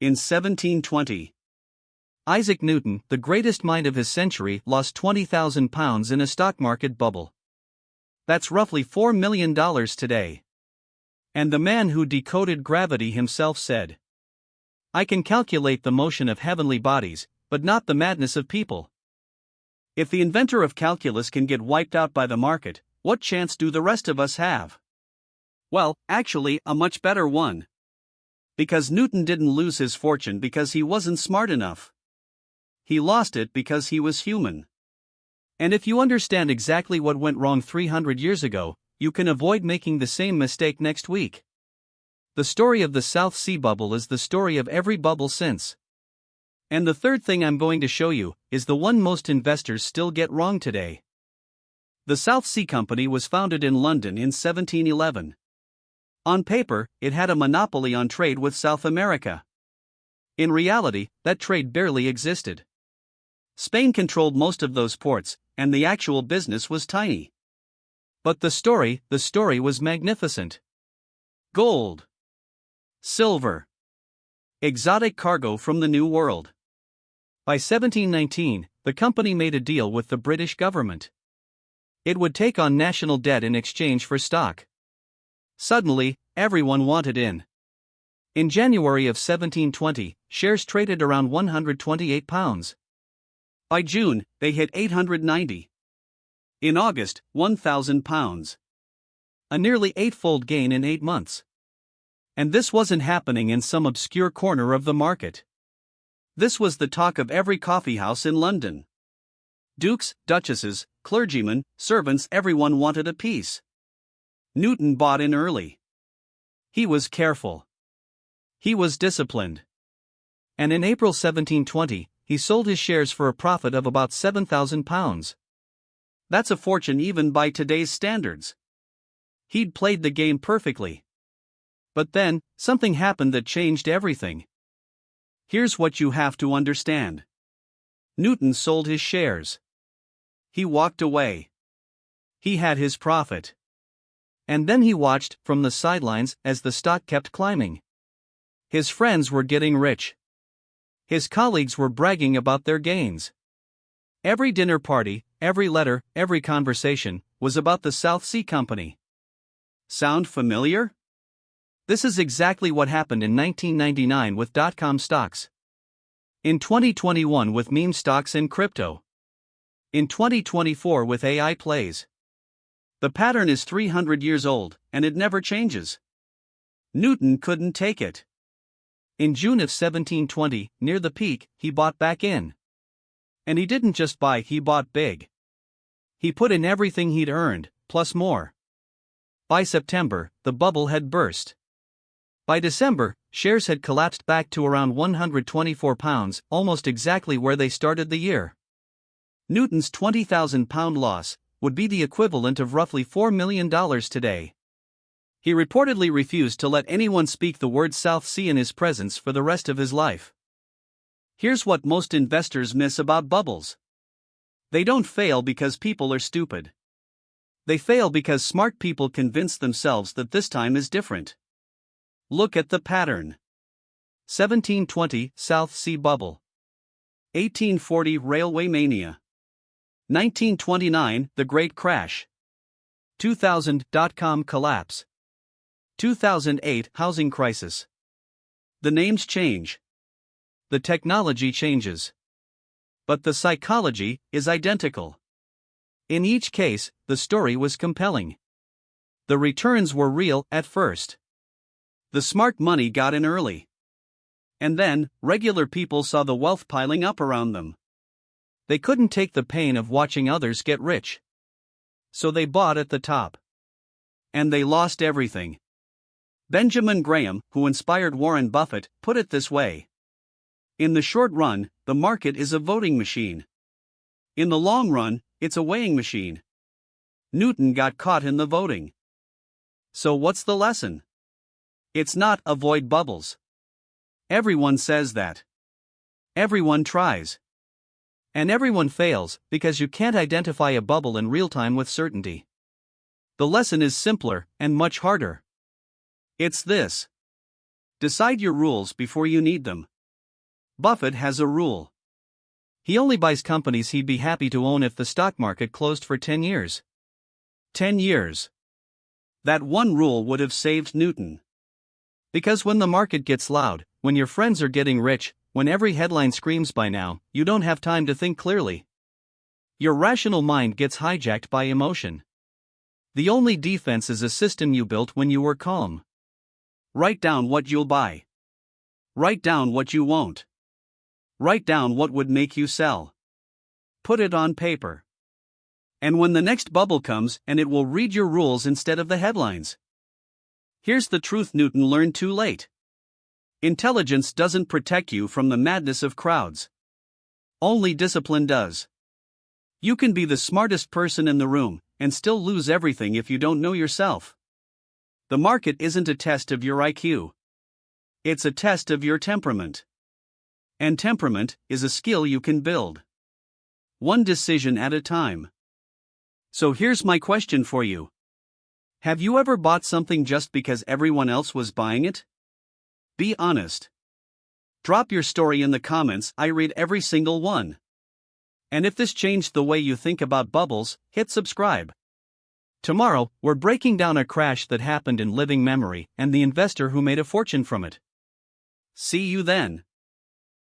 In 1720, Isaac Newton, the greatest mind of his century, lost £20,000 in a stock market bubble. That's roughly $4 million today. And the man who decoded gravity himself said, "I can calculate the motion of heavenly bodies, but not the madness of people." If the inventor of calculus can get wiped out by the market, what chance do the rest of us have? Well, actually, a much better one. Because Newton didn't lose his fortune because he wasn't smart enough. He lost it because he was human. And if you understand exactly what went wrong 300 years ago, you can avoid making the same mistake next week. The story of the South Sea bubble is the story of every bubble since. And the third thing I'm going to show you is the one most investors still get wrong today. The South Sea Company was founded in London in 1711. On paper, it had a monopoly on trade with South America. In reality, that trade barely existed. Spain controlled most of those ports, and the actual business was tiny. But the story was magnificent. Gold, silver, exotic cargo from the New World. By 1719, the company made a deal with the British government. It would take on national debt in exchange for stock. Suddenly, everyone wanted in. In January of 1720, shares traded around £128. By June, they hit £890. In August, £1,000. A nearly eightfold gain in 8 months. And this wasn't happening in some obscure corner of the market. This was the talk of every coffeehouse in London. Dukes, duchesses, clergymen, servants, everyone wanted a piece. Newton bought in early. He was careful. He was disciplined. And in April 1720, he sold his shares for a profit of about £7,000. That's a fortune even by today's standards. He'd played the game perfectly. But then, something happened that changed everything. Here's what you have to understand. Newton sold his shares. He walked away. He had his profit. And then he watched, from the sidelines, as the stock kept climbing. His friends were getting rich. His colleagues were bragging about their gains. Every dinner party, every letter, every conversation, was about the South Sea Company. Sound familiar? This is exactly what happened in 1999 with dot-com stocks. In 2021 with meme stocks and crypto. In 2024 with AI plays. The pattern is 300 years old, and it never changes. Newton couldn't take it. In June of 1720, near the peak, he bought back in. And he didn't just buy, he bought big. He put in everything he'd earned, plus more. By September, the bubble had burst. By December, shares had collapsed back to around £124, almost exactly where they started the year. Newton's £20,000 loss would be the equivalent of roughly $4 million today. He reportedly refused to let anyone speak the word South Sea in his presence for the rest of his life. Here's what most investors miss about bubbles. They don't fail because people are stupid. They fail because smart people convince themselves that this time is different. Look at the pattern. 1720 South Sea Bubble. 1840 Railway Mania. 1929 The Great Crash. 2000 dot-com collapse. 2008 Housing Crisis. The names change. The technology changes. But the psychology is identical. In each case, the story was compelling. The returns were real at first. The smart money got in early. And then, regular people saw the wealth piling up around them. They couldn't take the pain of watching others get rich. So they bought at the top. And they lost everything. Benjamin Graham, who inspired Warren Buffett, put it this way. In the short run, the market is a voting machine. In the long run, it's a weighing machine. Newton got caught in the voting. So what's the lesson? It's not avoid bubbles. Everyone says that. Everyone tries. And everyone fails, because you can't identify a bubble in real time with certainty. The lesson is simpler, and much harder. It's this. Decide your rules before you need them. Buffett has a rule. He only buys companies he'd be happy to own if the stock market closed for 10 years. 10 years. That one rule would have saved Newton. Because when the market gets loud, when your friends are getting rich, when every headline screams by now, you don't have time to think clearly. Your rational mind gets hijacked by emotion. The only defense is a system you built when you were calm. Write down what you'll buy. Write down what you won't. Write down what would make you sell. Put it on paper. And when the next bubble comes, and it will read your rules instead of the headlines. Here's the truth Newton learned too late. Intelligence doesn't protect you from the madness of crowds. Only discipline does. You can be the smartest person in the room, and still lose everything if you don't know yourself. The market isn't a test of your IQ. It's a test of your temperament. And temperament is a skill you can build. One decision at a time. So here's my question for you. Have you ever bought something just because everyone else was buying it? Be honest. Drop your story in the comments, I read every single one. And if this changed the way you think about bubbles, hit subscribe. Tomorrow, we're breaking down a crash that happened in living memory and the investor who made a fortune from it. See you then.